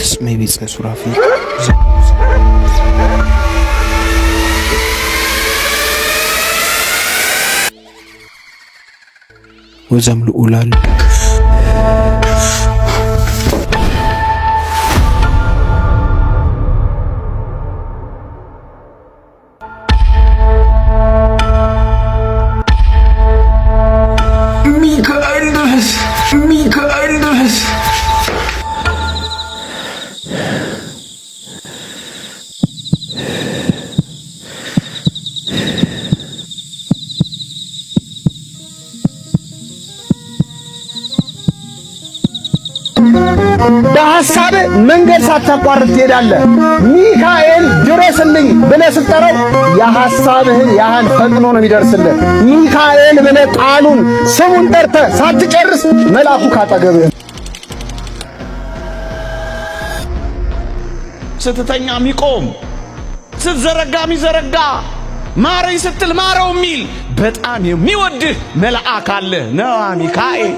This may be Surafi. وزمل أولال ሚካኤል ድረስ በሐሳብ መንገድ ሳታቋርጥ ትሄዳለህ። ሚካኤል ድረስልኝ ብለህ ስትጠራው የሐሳብህን ያህል ፈጥኖ ነው የሚደርስልህ። ሚካኤል ብለህ ቃሉን ስሙን ጠርተህ ሳትጨርስ መልአኩ ካጠገብህ። ስትተኛ የሚቆም ስትዘረጋ የሚዘረጋ ማረኝ ስትል ማረው የሚል በጣም የሚወድህ መልአክ አለ። ነዋ ሚካኤል።